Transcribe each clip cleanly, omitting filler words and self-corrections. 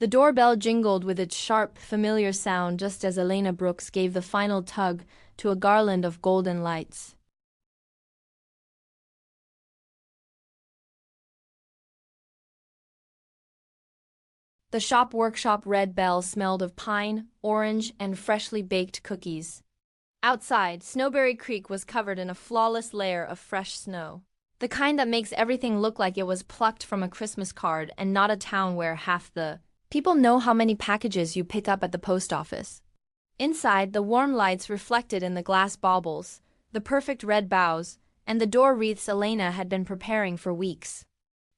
The doorbell jingled with its sharp, familiar sound just as Elena Brooks gave the final tug to a garland of golden lights. The shop workshop red bell smelled of pine, orange, and freshly baked cookies. Outside, Snowberry Creek was covered in a flawless layer of fresh snow. The kind that makes everything look like it was plucked from a Christmas card and not a town where half the people know how many packages you pick up at the post office. Inside, the warm lights reflected in the glass baubles, the perfect red boughs, and the door wreaths Elena had been preparing for weeks.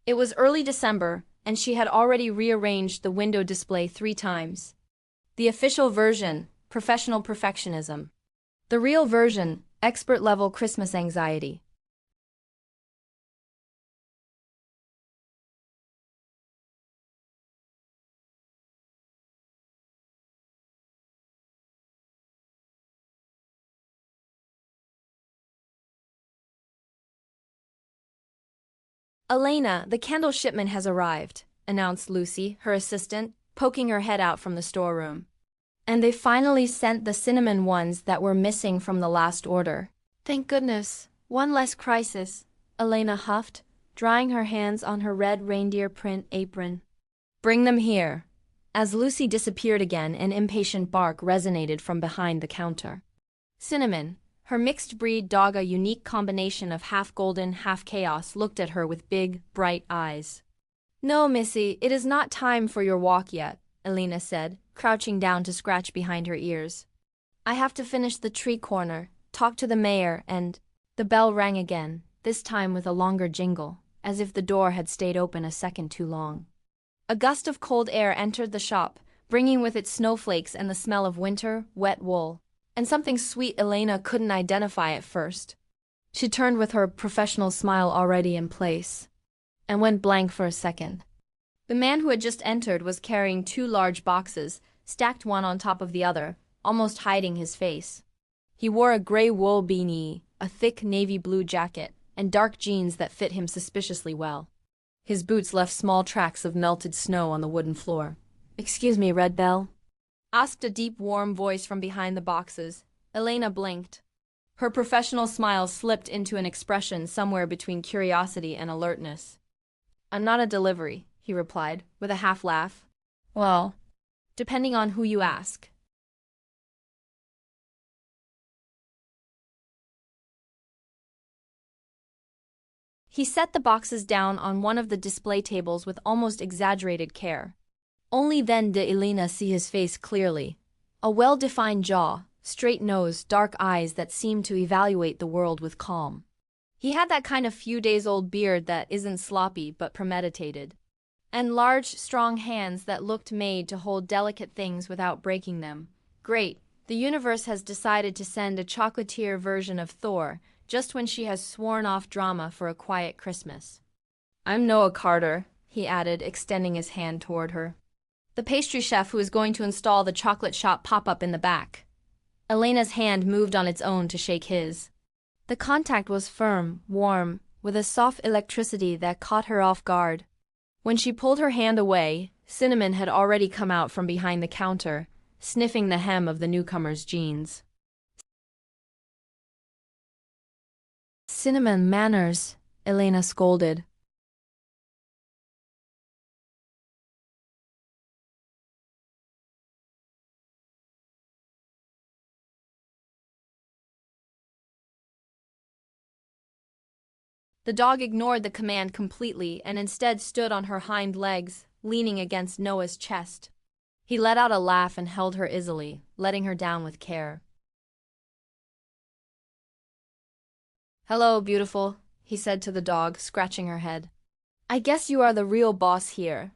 It was early December, and she had already rearranged the window display 3 times. The official version, professional perfectionism. The real version, expert-level Christmas anxiety. Elena, the candle shipment has arrived, announced Lucy, her assistant, poking her head out from the storeroom. And they finally sent the cinnamon ones that were missing from the last order. Thank goodness, one less crisis, Elena huffed, drying her hands on her red reindeer print apron. Bring them here. As Lucy disappeared again, an impatient bark resonated from behind the counter. Cinnamon, her mixed-breed dog, a unique combination of half-golden, half-chaos, looked at her with big, bright eyes. No, Missy, it is not time for your walk yet, Elena said, crouching down to scratch behind her ears. I have to finish the tree corner, talk to the mayor, and… The bell rang again, this time with a longer jingle, as if the door had stayed open a second too long. A gust of cold air entered the shop, bringing with it snowflakes and the smell of winter, wet wool. And something sweet Elena couldn't identify at first. She turned with her professional smile already in place, and went blank for a second. The man who had just entered was carrying 2 large boxes, stacked one on top of the other, almost hiding his face. He wore a gray wool beanie, a thick navy blue jacket, and dark jeans that fit him suspiciously well. His boots left small tracks of melted snow on the wooden floor. "Excuse me, Red Bell?" asked a deep, warm voice from behind the boxes. Elena blinked. Her professional smile slipped into an expression somewhere between curiosity and alertness. "I'm not a delivery," he replied, with a half-laugh. "Well, depending on who you ask." He set the boxes down on one of the display tables with almost exaggerated care. Only then did Elena see his face clearly. A well-defined jaw, straight nose, dark eyes that seemed to evaluate the world with calm. He had that kind of few-days-old beard that isn't sloppy but premeditated. And large, strong hands that looked made to hold delicate things without breaking them. Great, the universe has decided to send a chocolatier version of Thor just when she has sworn off drama for a quiet Christmas. "I'm Noah Carter," he added, extending his hand toward her. "The pastry chef who is going to install the chocolate shop pop-up in the back." Elena's hand moved on its own to shake his. The contact was firm, warm, with a soft electricity that caught her off guard. When she pulled her hand away, Cinnamon had already come out from behind the counter, sniffing the hem of the newcomer's jeans. "Cinnamon manners," Elena scolded. The dog ignored the command completely and instead stood on her hind legs, leaning against Noah's chest. He let out a laugh and held her easily, letting her down with care. "Hello, beautiful," he said to the dog, scratching her head. "I guess you are the real boss here."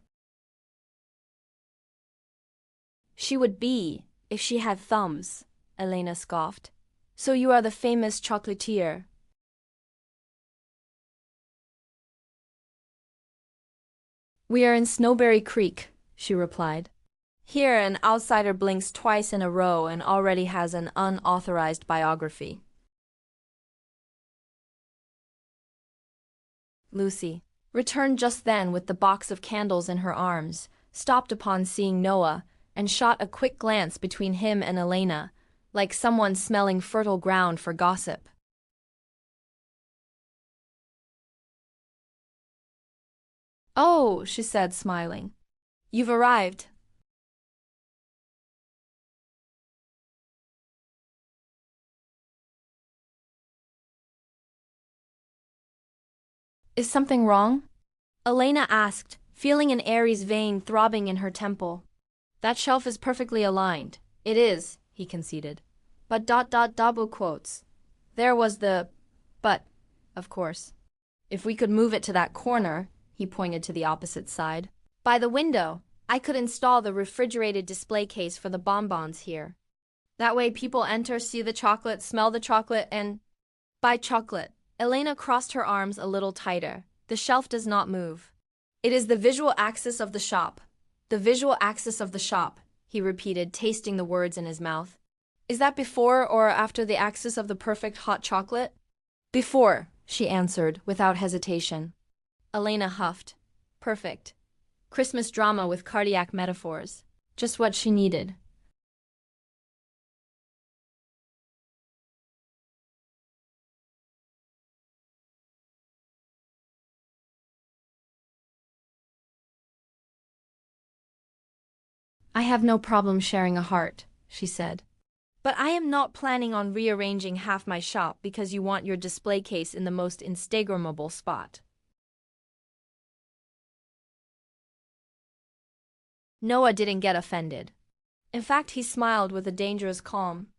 "She would be, if she had thumbs," Elena scoffed. "So you are the famous chocolatier." "We are in Snowberry Creek," she replied. "Here an outsider blinks twice in a row and already has an unauthorized biography." Lucy returned just then with the box of candles in her arms, stopped upon seeing Noah, and shot a quick glance between him and Elena, like someone smelling fertile ground for gossip. "Oh," she said, smiling. "You've arrived." "Is something wrong?" Elena asked, feeling an Aries vein throbbing in her temple. "That shelf is perfectly aligned." "It is," he conceded. "But double quotes. There was the but, of course. If we could move it to that corner," he pointed to the opposite side. "By the window, I could install the refrigerated display case for the bonbons here. That way people enter, see the chocolate, smell the chocolate, and buy chocolate." Elena crossed her arms a little tighter. "The shelf does not move. It is the visual axis of the shop." "The visual axis of the shop," he repeated, tasting the words in his mouth. "Is that before or after the axis of the perfect hot chocolate?" "Before," she answered, without hesitation. Elena huffed. Perfect. Christmas drama with cardiac metaphors. Just what she needed. "I have no problem sharing a heart," she said. "But I am not planning on rearranging half my shop because you want your display case in the most Instagrammable spot." Noah didn't get offended. In fact, he smiled with a dangerous calm.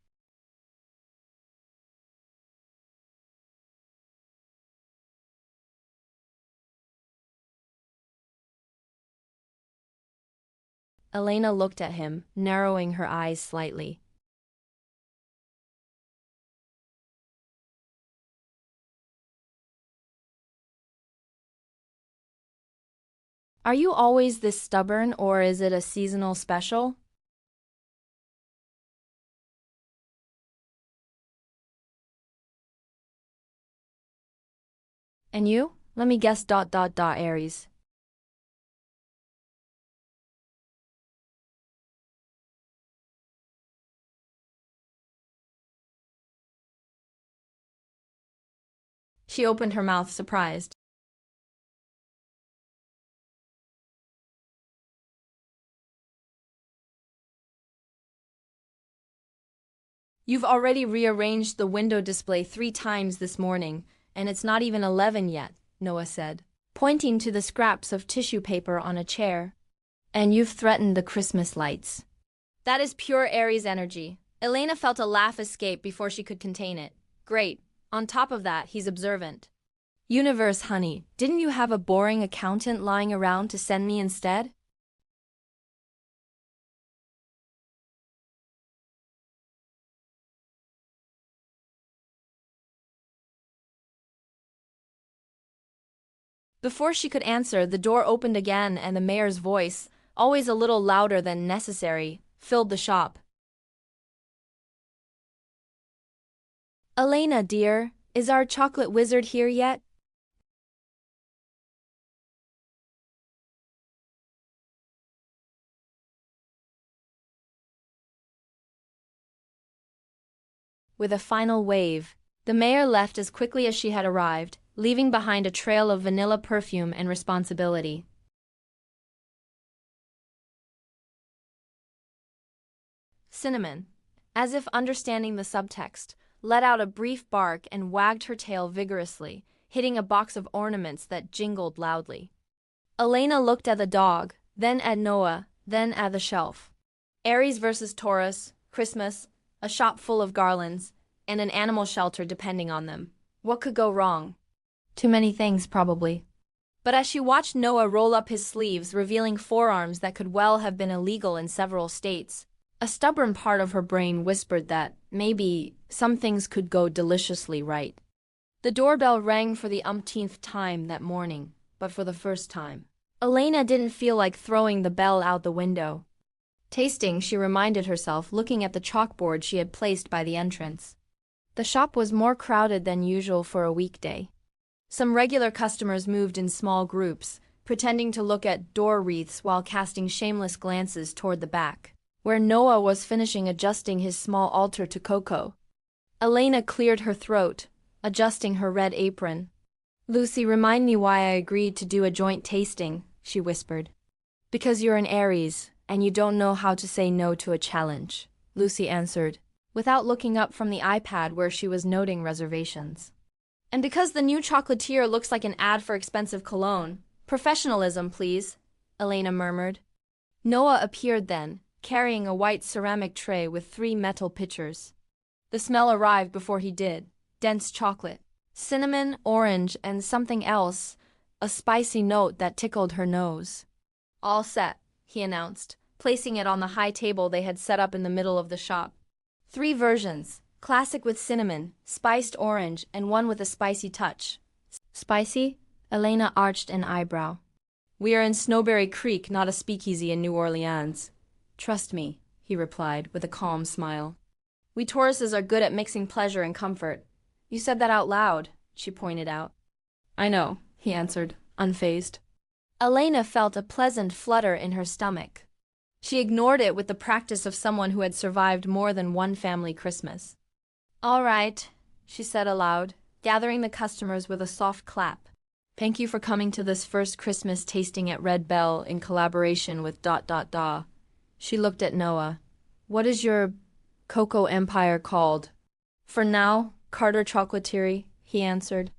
Elena looked at him, narrowing her eyes slightly. "Are you always this stubborn, or is it a seasonal special?" "And you? Let me guess. Aries." She opened her mouth, surprised. "You've already rearranged the window display 3 times this morning, and it's not even 11 yet," Noah said, pointing to the scraps of tissue paper on a chair. "And you've threatened the Christmas lights." That is pure Aries energy. Elena felt a laugh escape before she could contain it. Great. On top of that, he's observant. "Universe, honey, didn't you have a boring accountant lying around to send me instead?" Before she could answer, the door opened again and the mayor's voice, always a little louder than necessary, filled the shop. "Elena, dear, is our chocolate wizard here yet?" With a final wave, the mayor left as quickly as she had arrived, leaving behind a trail of vanilla perfume and responsibility. Cinnamon, as if understanding the subtext, let out a brief bark and wagged her tail vigorously, hitting a box of ornaments that jingled loudly. Elena looked at the dog, then at Noah, then at the shelf. Aries versus Taurus, Christmas, a shop full of garlands, and an animal shelter depending on them. What could go wrong? Too many things, probably. But as she watched Noah roll up his sleeves, revealing forearms that could well have been illegal in several states, a stubborn part of her brain whispered that, maybe, some things could go deliciously right. The doorbell rang for the umpteenth time that morning, but for the first time. Elena didn't feel like throwing the bell out the window. Tasting, she reminded herself, looking at the chalkboard she had placed by the entrance. The shop was more crowded than usual for a weekday. Some regular customers moved in small groups, pretending to look at door wreaths while casting shameless glances toward the back, where Noah was finishing adjusting his small altar to Coco. Elena cleared her throat, adjusting her red apron. "Lucy, remind me why I agreed to do a joint tasting," she whispered. "Because you're an Aries, and you don't know how to say no to a challenge," Lucy answered, without looking up from the iPad where she was noting reservations. "And because the new chocolatier looks like an ad for expensive cologne. Professionalism, please," Elena murmured. Noah appeared then, carrying a white ceramic tray with 3 metal pitchers. The smell arrived before he did. Dense chocolate, cinnamon, orange, and something else, a spicy note that tickled her nose. "All set," he announced, placing it on the high table they had set up in the middle of the shop. 3 versions, classic with cinnamon, spiced orange, and one with a spicy touch. "Spicy?" Elena arched an eyebrow. "We are in Snowberry Creek, not a speakeasy in New Orleans." "Trust me," he replied with a calm smile. "We Tauruses are good at mixing pleasure and comfort." "You said that out loud," she pointed out. "I know," he answered, unfazed. Elena felt a pleasant flutter in her stomach. She ignored it with the practice of someone who had survived more than one family Christmas. "All right," she said aloud, gathering the customers with a soft clap. "Thank you for coming to this first Christmas tasting at Red Bell in collaboration with ... She looked at Noah. "What is your cocoa empire called?" "For now, Carter Chocolatier," he answered.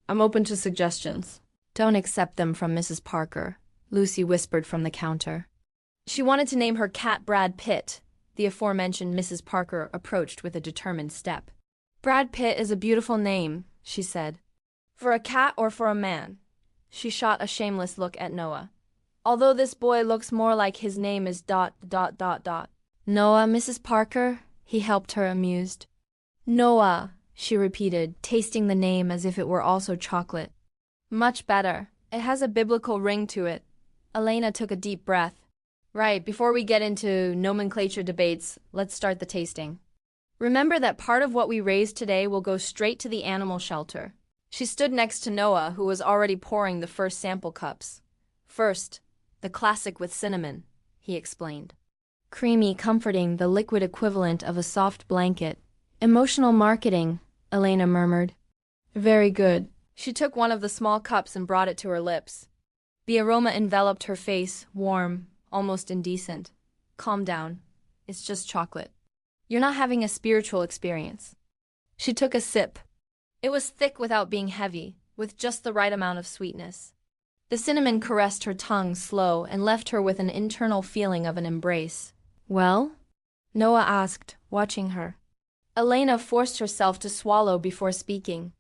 "I'm open to suggestions." "Don't accept them from Mrs. Parker," Lucy whispered from the counter. She wanted to name her cat Brad Pitt. The aforementioned Mrs. Parker approached with a determined step. "Brad Pitt is a beautiful name," she said. "For a cat or for a man?" She shot a shameless look at Noah. "Although this boy looks more like his name is ... Noah, Mrs. Parker?" He helped her, amused. "Noah," she repeated, tasting the name as if it were also chocolate. "Much better. It has a biblical ring to it." Elena took a deep breath. "Right, before we get into nomenclature debates, let's start the tasting. Remember that part of what we raise today will go straight to the animal shelter." She stood next to Noah, who was already pouring the first sample cups. "First, the classic with cinnamon," he explained. "Creamy, comforting, the liquid equivalent of a soft blanket." "Emotional marketing," Elena murmured. "Very good." She took one of the small cups and brought it to her lips. The aroma enveloped her face, warm, almost indecent. "Calm down. It's just chocolate. You're not having a spiritual experience." She took a sip. It was thick without being heavy, with just the right amount of sweetness. The cinnamon caressed her tongue slow and left her with an internal feeling of an embrace. "Well?" Noah asked, watching her. Elena forced herself to swallow before speaking.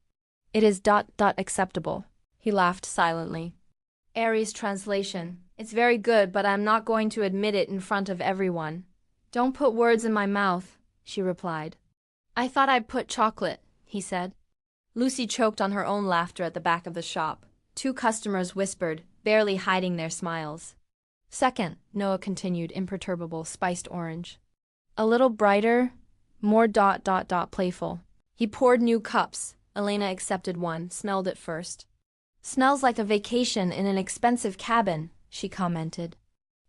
"It is ... acceptable." He laughed silently. Aries translation. "It's very good, but I'm not going to admit it in front of everyone." "Don't put words in my mouth," she replied. "I thought I'd put chocolate," he said. Lucy choked on her own laughter at the back of the shop. 2 customers whispered, barely hiding their smiles. "Second," Noah continued, imperturbable, spiced orange. "A little brighter, more ... playful." He poured new cups. Elena accepted one, smelled it first. "Smells like a vacation in an expensive cabin," she commented.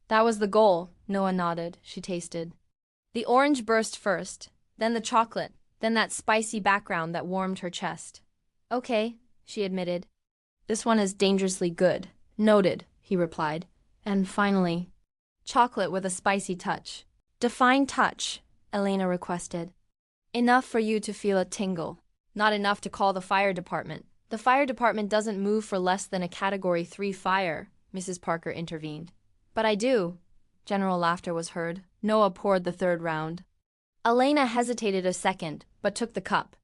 "That was the goal," Noah nodded. She tasted. The orange burst first, then the chocolate, then that spicy background that warmed her chest. "Okay," she admitted. "This one is dangerously good." "Noted," he replied. And finally, chocolate with a spicy touch. "Define touch," Elena requested. "Enough for you to feel a tingle. Not enough to call the fire department." "The fire department doesn't move for less than a Category 3 fire," Mrs. Parker intervened. "But I do." General laughter was heard. Noah poured the 3rd round. Elena hesitated a second, but took the cup.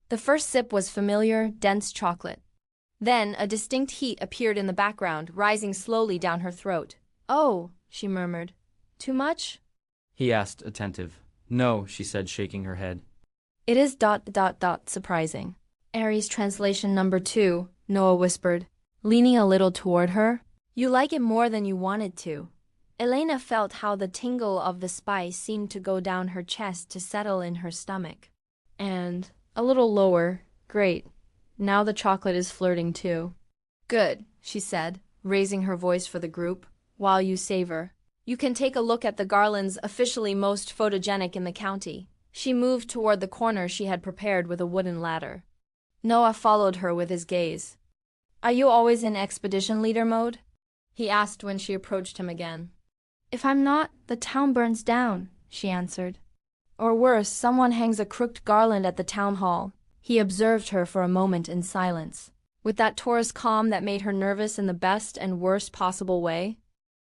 The first sip was familiar, dense chocolate. Then a distinct heat appeared in the background, rising slowly down her throat. "Oh," she murmured. "Too much?" He asked, attentive. "No," she said, shaking her head. "It is ... surprising." "Aries translation number 2, Noah whispered, leaning a little toward her. "You like it more than you wanted to." Elena felt how the tingle of the spice seemed to go down her chest to settle in her stomach. And, a little lower, "Great. Now the chocolate is flirting too." "Good," she said, raising her voice for the group. While you savor, you can take a look at the garlands officially most photogenic in the county. She moved toward the corner she had prepared with a wooden ladder. Noah followed her with his gaze. Are you always in expedition leader mode? He asked when she approached him again. If I'm not, the town burns down, she answered. Or worse, someone hangs a crooked garland at the town hall. He observed her for a moment in silence, with that Taurus calm that made her nervous in the best and worst possible way.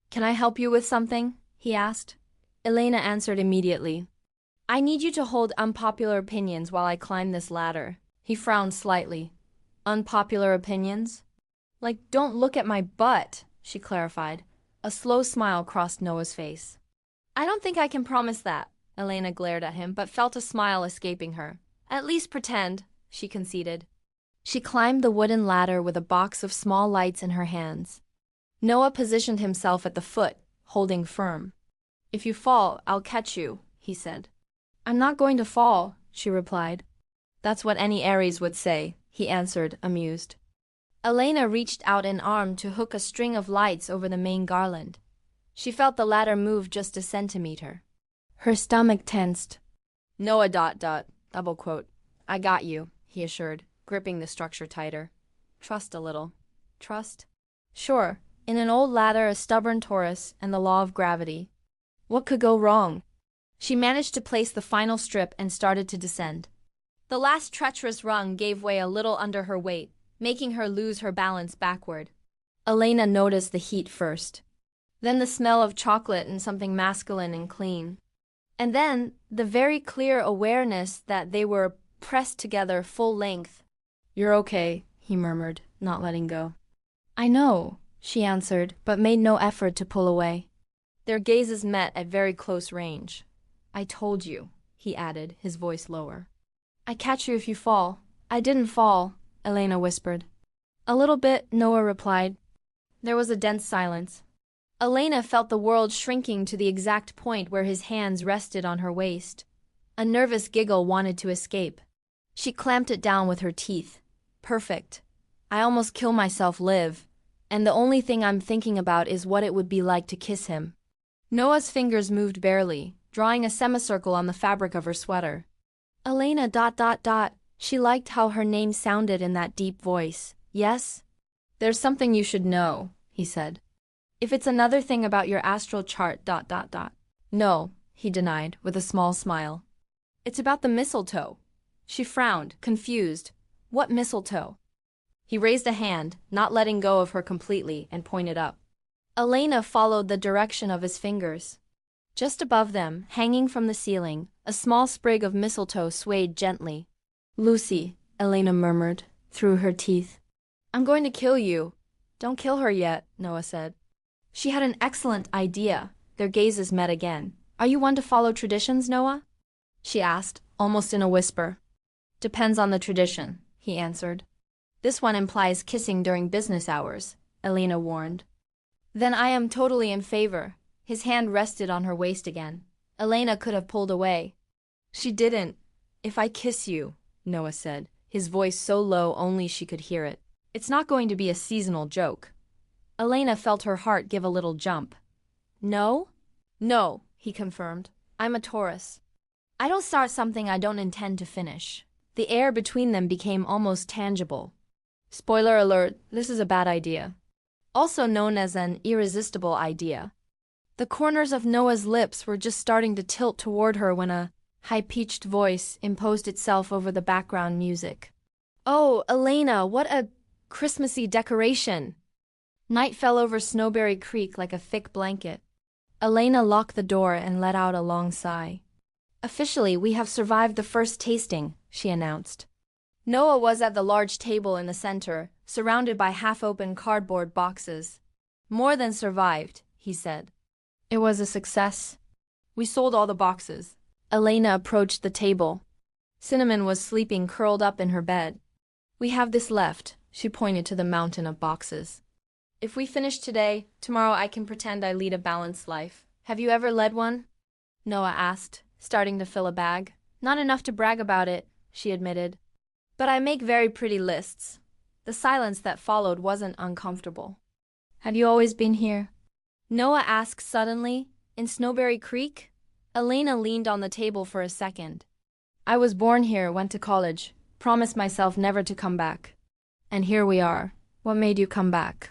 Can I help you with something? He asked. Elena answered immediately. I need you to hold unpopular opinions while I climb this ladder. He frowned slightly. Unpopular opinions? Like, don't look at my butt, she clarified. A slow smile crossed Noah's face. I don't think I can promise that, Elena glared at him, but felt a smile escaping her. At least pretend, she conceded. She climbed the wooden ladder with a box of small lights in her hands. Noah positioned himself at the foot, holding firm. If you fall, I'll catch you, he said. I'm not going to fall, she replied. That's what any Aries would say, he answered, amused. Elena reached out an arm to hook a string of lights over the main garland. She felt the ladder move just a centimeter. Her stomach tensed. Noah ... double quote. I got you, he assured, gripping the structure tighter. Trust a little. Trust? Sure, in an old ladder, a stubborn Taurus, and the law of gravity. What could go wrong? She managed to place the final strip and started to descend. The last treacherous rung gave way a little under her weight, making her lose her balance backward. Elena noticed the heat first. Then the smell of chocolate and something masculine and clean. And then the very clear awareness that they were pressed together full length. You're okay, he murmured, not letting go. I know, she answered, but made no effort to pull away. Their gazes met at very close range. I told you, he added, his voice lower. I catch you if you fall. I didn't fall, Elena whispered. A little bit, Noah replied. There was a dense silence. Elena felt the world shrinking to the exact point where his hands rested on her waist. A nervous giggle wanted to escape. She clamped it down with her teeth. Perfect. I almost kill myself live, and the only thing I'm thinking about is what it would be like to kiss him. Noah's fingers moved barely, drawing a semicircle on the fabric of her sweater. Elena ... She liked how her name sounded in that deep voice. Yes? There's something you should know, he said. If it's another thing about your astral chart ... No, he denied, with a small smile. It's about the mistletoe. She frowned, confused. What mistletoe? He raised a hand, not letting go of her completely, and pointed up. Elena followed the direction of his fingers. Just above them, hanging from the ceiling, a small sprig of mistletoe swayed gently. Lucy, Elena murmured, through her teeth. I'm going to kill you. Don't kill her yet, Noah said. She had an excellent idea. Their gazes met again. Are you one to follow traditions, Noah? She asked, almost in a whisper. Depends on the tradition, he answered. This one implies kissing during business hours, Elena warned. Then I am totally in favor. His hand rested on her waist again. Elena could have pulled away. She didn't. If I kiss you, Noah said, his voice so low only she could hear it. It's not going to be a seasonal joke. Elena felt her heart give a little jump. No? No, he confirmed. I'm a Taurus. I don't start something I don't intend to finish. The air between them became almost tangible. Spoiler alert, this is a bad idea. Also known as an irresistible idea. The corners of Noah's lips were just starting to tilt toward her when a high-pitched voice imposed itself over the background music. Oh, Elena, what a Christmassy decoration! Night fell over Snowberry Creek like a thick blanket. Elena locked the door and let out a long sigh. Officially, we have survived the first tasting, she announced. Noah was at the large table in the center, surrounded by half-open cardboard boxes. More than survived, he said. It was a success. We sold all the boxes. Elena approached the table. Cinnamon was sleeping curled up in her bed. We have this left, she pointed to the mountain of boxes. If we finish today, tomorrow I can pretend I lead a balanced life. Have you ever led one? Noah asked, starting to fill a bag. Not enough to brag about it, she admitted. But I make very pretty lists. The silence that followed wasn't uncomfortable. Have you always been here? Noah asked suddenly. In Snowberry Creek? Elena leaned on the table for a second. I was born here, went to college, promised myself never to come back. And here we are. What made you come back?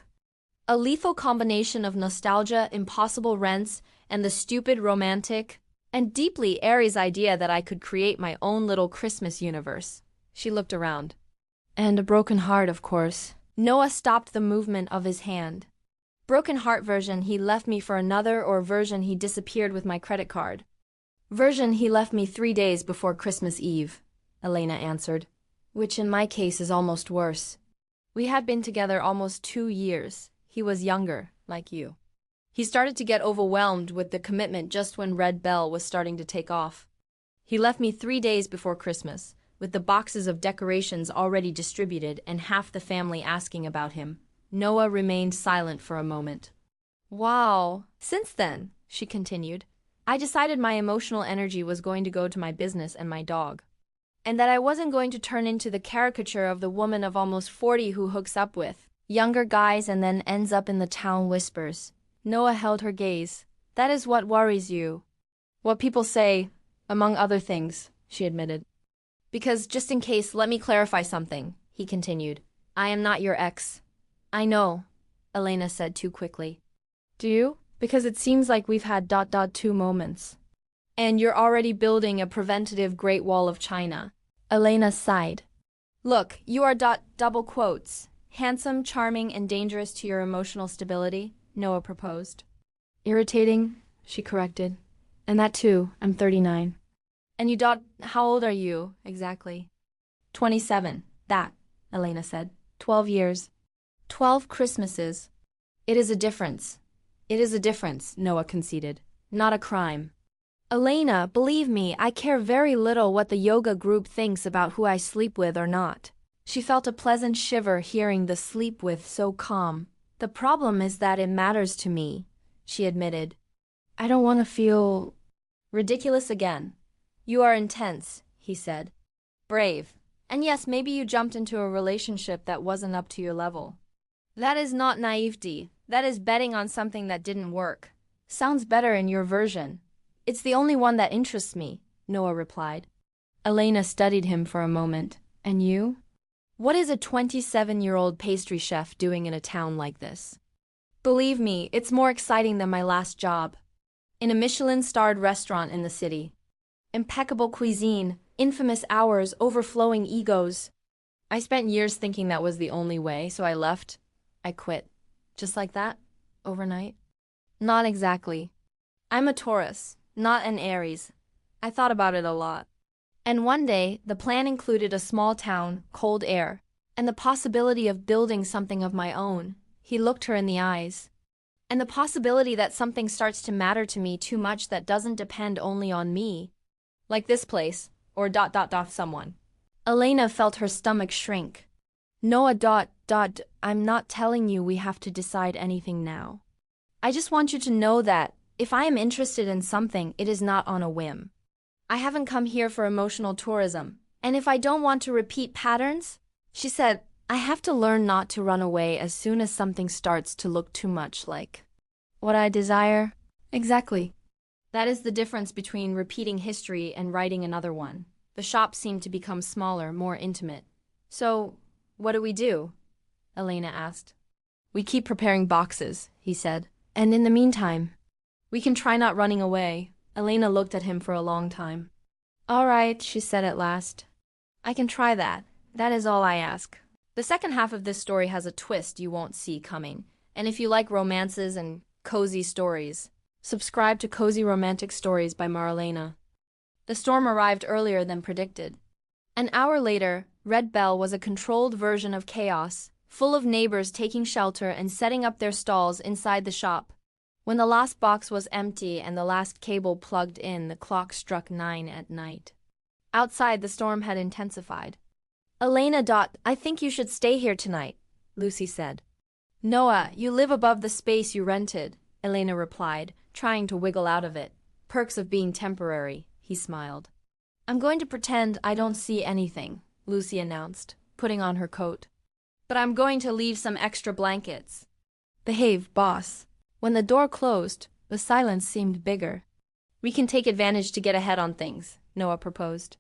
A lethal combination of nostalgia, impossible rents, and the stupid, romantic, and deeply Aries idea that I could create my own little Christmas universe. She looked around. And a broken heart, of course. Noah stopped the movement of his hand. Broken heart version, he left me for another, or version, he disappeared with my credit card. Version, he left me 3 days before Christmas Eve, Elena answered, which in my case is almost worse. We had been together almost 2 years. He was younger, like you. He started to get overwhelmed with the commitment just when Red Bell was starting to take off. He left me 3 days before Christmas, with the boxes of decorations already distributed and half the family asking about him. Noah remained silent for a moment. Wow. Since then, she continued, I decided my emotional energy was going to go to my business and my dog. And that I wasn't going to turn into the caricature of the woman of almost 40 who hooks up with younger guys and then ends up in the town whispers. Noah held her gaze. That is what worries you. What people say, among other things, she admitted. Because just in case, let me clarify something, he continued. I am not your ex. I know, Elena said too quickly. Do you? Because it seems like we've had ... 2 moments. And you're already building a preventative Great Wall of China. Elena sighed. Look, you are ... double quotes. Handsome, charming, and dangerous to your emotional stability, Noah proposed. Irritating, she corrected. And that too, I'm 39. And you ... how old are you, exactly? 27. That, Elena said. 12 years. 12 Christmases. It is a difference. It is a difference, Noah conceded. Not a crime. Elena, believe me, I care very little what the yoga group thinks about who I sleep with or not. She felt a pleasant shiver hearing the sleep with so calm. The problem is that it matters to me, she admitted. I don't want to feel ridiculous again. You are intense, he said. Brave. And yes, maybe you jumped into a relationship that wasn't up to your level. That is not naivety. That is betting on something that didn't work. Sounds better in your version. It's the only one that interests me, Noah replied. Elena studied him for a moment. And you? What is a 27-year-old pastry chef doing in a town like this? Believe me, it's more exciting than my last job. In a Michelin-starred restaurant in the city. Impeccable cuisine, infamous hours, overflowing egos. I spent years thinking that was the only way, so I left. I quit. Just like that? Overnight? Not exactly. I'm a Taurus, not an Aries. I thought about it a lot. And one day, the plan included a small town, cold air, and the possibility of building something of my own. He looked her in the eyes. And the possibility that something starts to matter to me too much that doesn't depend only on me. Like this place, or ... someone. Elena felt her stomach shrink. Noah ... I'm not telling you we have to decide anything now. I just want you to know that, if I am interested in something, it is not on a whim. I haven't come here for emotional tourism, and if I don't want to repeat patterns, she said, I have to learn not to run away as soon as something starts to look too much like what I desire. Exactly. That is the difference between repeating history and writing another one. The shop seemed to become smaller, more intimate. So, what do we do? Elena asked. We keep preparing boxes, he said. And in the meantime, we can try not running away. Elena looked at him for a long time. All right, she said at last. I can try that. That is all I ask. The second half of this story has a twist you won't see coming. And if you like romances and cozy stories, subscribe to Cozy Romantic Stories by Marylena. The storm arrived earlier than predicted. An hour later, Red Bell was a controlled version of chaos, full of neighbors taking shelter and setting up their stalls inside the shop. When the last box was empty and the last cable plugged in, the clock struck 9 at night. Outside, the storm had intensified. Elena ... I think you should stay here tonight, Lucy said. Noah, you live above the space you rented, Elena replied, trying to wiggle out of it. Perks of being temporary, he smiled. I'm going to pretend I don't see anything, Lucy announced, putting on her coat. But I'm going to leave some extra blankets. Behave, boss. When the door closed, the silence seemed bigger. We can take advantage to get ahead on things, Noah proposed.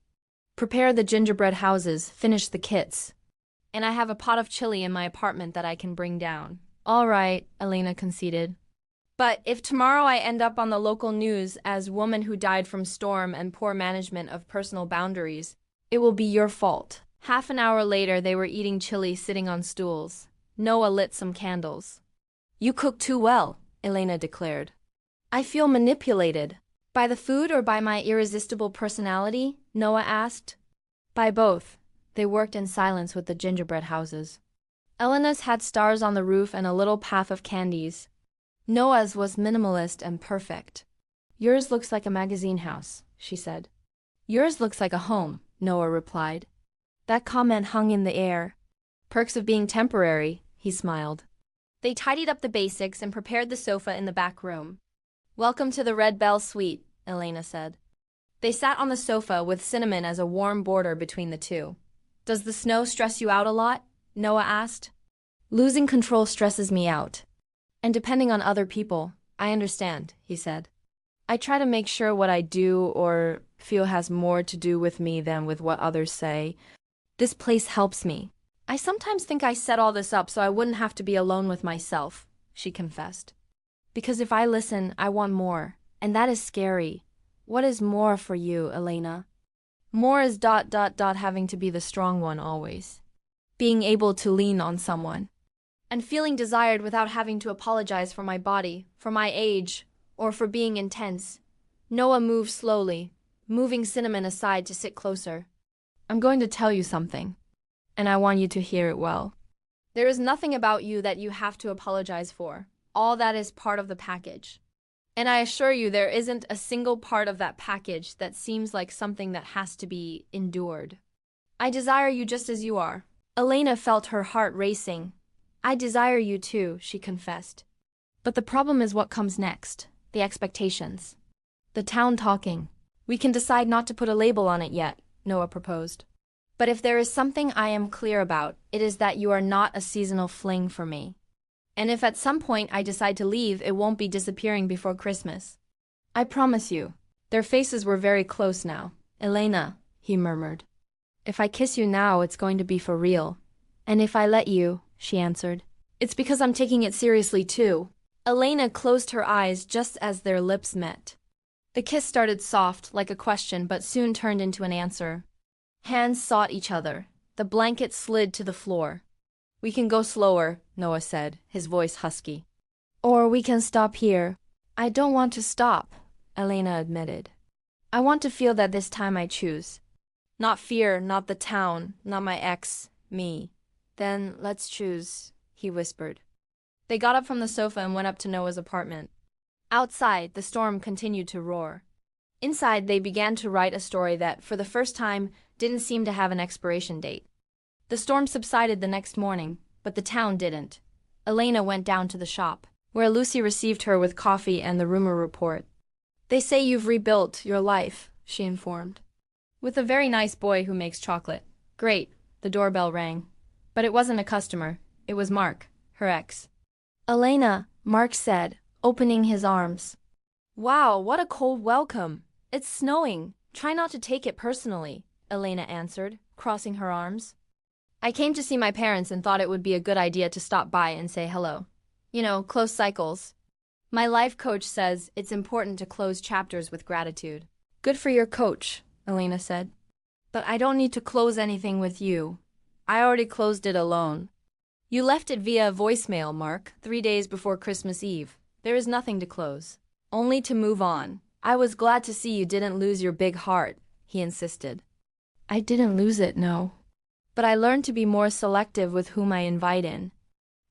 Prepare the gingerbread houses, finish the kits. And I have a pot of chili in my apartment that I can bring down. All right, Elena conceded. But if tomorrow I end up on the local news as woman who died from storm and poor management of personal boundaries, it will be your fault. Half an hour later, they were eating chili sitting on stools. Noah lit some candles. You cook too well, Elena declared. I feel manipulated. By the food or by my irresistible personality? Noah asked. By both. They worked in silence with the gingerbread houses. Elena's had stars on the roof and a little path of candies. Noah's was minimalist and perfect. Yours looks like a magazine house, she said. Yours looks like a home, Noah replied. That comment hung in the air. Perks of being temporary, he smiled. They tidied up the basics and prepared the sofa in the back room. Welcome to the Red Bell Suite, Elena said. They sat on the sofa with cinnamon as a warm border between the two. Does the snow stress you out a lot? Noah asked. Losing control stresses me out. And depending on other people, I understand, he said. I try to make sure what I do or feel has more to do with me than with what others say. This place helps me. I sometimes think I set all this up so I wouldn't have to be alone with myself, she confessed. Because if I listen, I want more, and that is scary. What is more for you, Elena? More is ... having to be the strong one always. Being able to lean on someone. And feeling desired without having to apologize for my body, for my age, or for being intense. Noah moved slowly, moving Cinnamon aside to sit closer. I'm going to tell you something, and I want you to hear it well. There is nothing about you that you have to apologize for. All that is part of the package. And I assure you there isn't a single part of that package that seems like something that has to be endured. I desire you just as you are. Elena felt her heart racing. I desire you too, she confessed. But the problem is what comes next, the expectations. The town talking. We can decide not to put a label on it yet, Noah proposed. But if there is something I am clear about, it is that you are not a seasonal fling for me. And if at some point I decide to leave, it won't be disappearing before Christmas. I promise you. Their faces were very close now. Elena, he murmured. If I kiss you now, it's going to be for real. And if I let you, she answered, it's because I'm taking it seriously too. Elena closed her eyes just as their lips met. The kiss started soft, like a question, but soon turned into an answer. Hands sought each other. The blanket slid to the floor. We can go slower, Noah said, his voice husky. Or we can stop here. I don't want to stop, Elena admitted. I want to feel that this time I choose. Not fear, not the town, not my ex, me. Then let's choose, he whispered. They got up from the sofa and went up to Noah's apartment. Outside, the storm continued to roar. Inside, they began to write a story that, for the first time, didn't seem to have an expiration date. The storm subsided the next morning, but the town didn't. Elena went down to the shop, where Lucy received her with coffee and the rumor report. They say you've rebuilt your life, she informed. With a very nice boy who makes chocolate. Great, the doorbell rang. But it wasn't a customer, it was Mark, her ex. Elena, Mark said, opening his arms. Wow, what a cold welcome. It's snowing. Try not to take it personally, Elena answered, crossing her arms. I came to see my parents and thought it would be a good idea to stop by and say hello. You know, close cycles. My life coach says it's important to close chapters with gratitude. Good for your coach, Elena said. But I don't need to close anything with you. I already closed it alone. You left it via voicemail, Mark, 3 days before Christmas Eve. There is nothing to close. Only to move on. I was glad to see you didn't lose your big heart, he insisted. I didn't lose it, no. But I learned to be more selective with whom I invite in.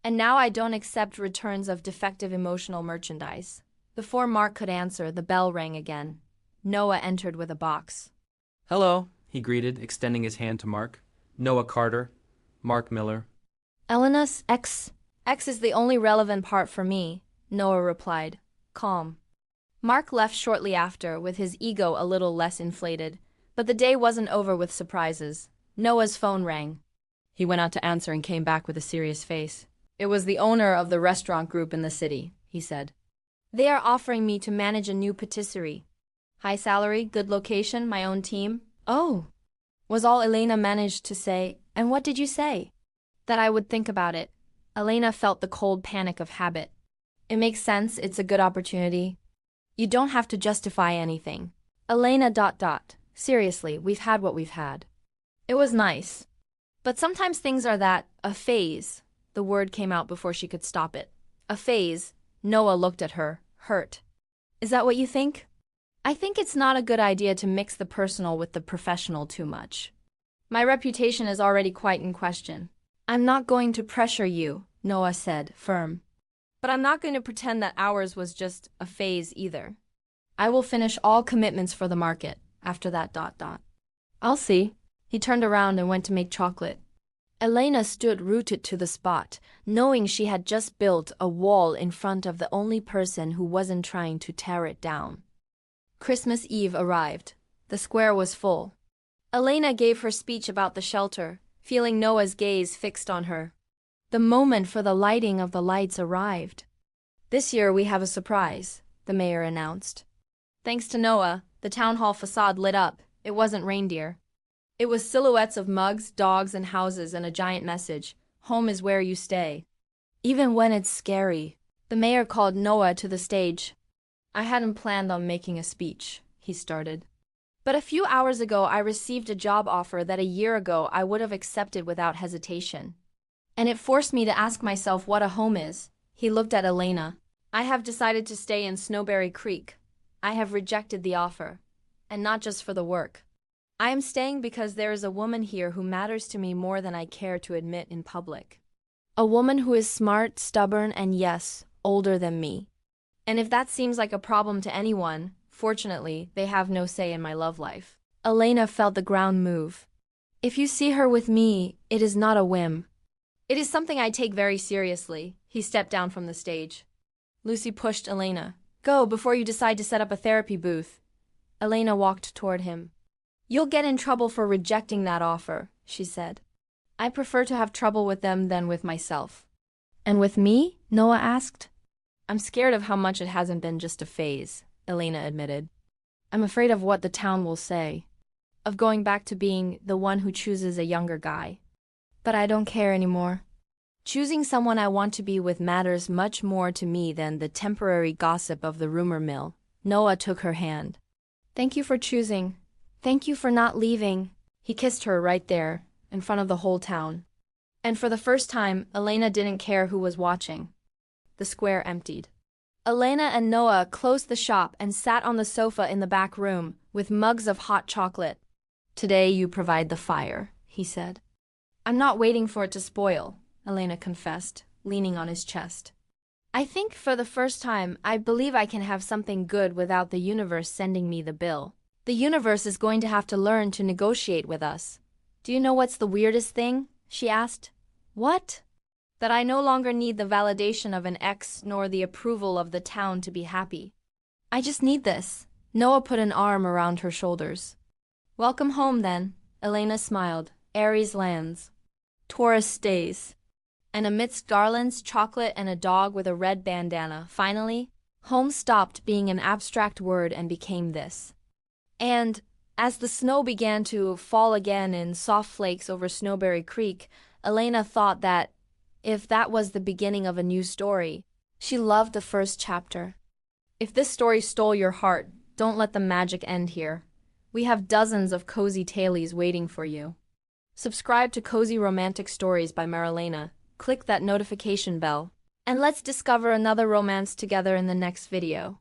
And now I don't accept returns of defective emotional merchandise. Before Mark could answer, the bell rang again. Noah entered with a box. Hello, he greeted, extending his hand to Mark. Noah Carter, Mark Miller. Elena's ex. Ex is the only relevant part for me, Noah replied, calm. Mark left shortly after, with his ego a little less inflated. But the day wasn't over with surprises. Noah's phone rang. He went out to answer and came back with a serious face. It was the owner of the restaurant group in the city, he said. They are offering me to manage a new patisserie. High salary, good location, my own team. Oh, was all Elena managed to say. And what did you say? That I would think about it. Elena felt the cold panic of habit. It makes sense, it's a good opportunity. You don't have to justify anything. Elena ... Seriously, we've had what we've had. It was nice. But sometimes things are that, a phase. The word came out before she could stop it. A phase. Noah looked at her, hurt. Is that what you think? I think it's not a good idea to mix the personal with the professional too much. My reputation is already quite in question. I'm not going to pressure you, Noah said, firm. But I'm not going to pretend that ours was just a phase either. I will finish all commitments for the market, after that ... I'll see. He turned around and went to make chocolate. Elena stood rooted to the spot, knowing she had just built a wall in front of the only person who wasn't trying to tear it down. Christmas Eve arrived. The square was full. Elena gave her speech about the shelter, feeling Noah's gaze fixed on her. The moment for the lighting of the lights arrived. This year we have a surprise, the mayor announced. Thanks to Noah, the town hall facade lit up. It wasn't reindeer. It was silhouettes of mugs, dogs, and houses, and a giant message: home is where you stay. Even when it's scary. The mayor called Noah to the stage. I hadn't planned on making a speech, he started. But a few hours ago I received a job offer that a year ago I would have accepted without hesitation. And it forced me to ask myself what a home is. He looked at Elena. I have decided to stay in Snowberry Creek. I have rejected the offer. And not just for the work. I am staying because there is a woman here who matters to me more than I care to admit in public. A woman who is smart, stubborn, and yes, older than me. And if that seems like a problem to anyone, fortunately, they have no say in my love life. Elena felt the ground move. If you see her with me, it is not a whim. It is something I take very seriously. He stepped down from the stage. Lucy pushed Elena. Go before you decide to set up a therapy booth. Elena walked toward him. You'll get in trouble for rejecting that offer, she said. I prefer to have trouble with them than with myself. And with me? Noah asked. I'm scared of how much it hasn't been just a phase, Elena admitted. I'm afraid of what the town will say. Of going back to being the one who chooses a younger guy. But I don't care anymore. Choosing someone I want to be with matters much more to me than the temporary gossip of the rumor mill. Noah took her hand. Thank you for choosing. Thank you for not leaving. He kissed her right there, in front of the whole town. And for the first time, Elena didn't care who was watching. The square emptied. Elena and Noah closed the shop and sat on the sofa in the back room, with mugs of hot chocolate. Today you provide the fire, he said. I'm not waiting for it to spoil, Elena confessed, leaning on his chest. I think for the first time, I believe I can have something good without the universe sending me the bill. The universe is going to have to learn to negotiate with us. Do you know what's the weirdest thing? She asked. What? That I no longer need the validation of an ex nor the approval of the town to be happy. I just need this. Noah put an arm around her shoulders. Welcome home then, Elena smiled. Aries lands. Taurus stays. And amidst garlands, chocolate, and a dog with a red bandana, finally, home stopped being an abstract word and became this. And, as the snow began to fall again in soft flakes over Snowberry Creek, Elena thought that, if that was the beginning of a new story, she loved the first chapter. If this story stole your heart, don't let the magic end here. We have dozens of cozy tailies waiting for you. Subscribe to Cozy Romantic Stories by Marylena. Click that notification bell. And let's discover another romance together in the next video.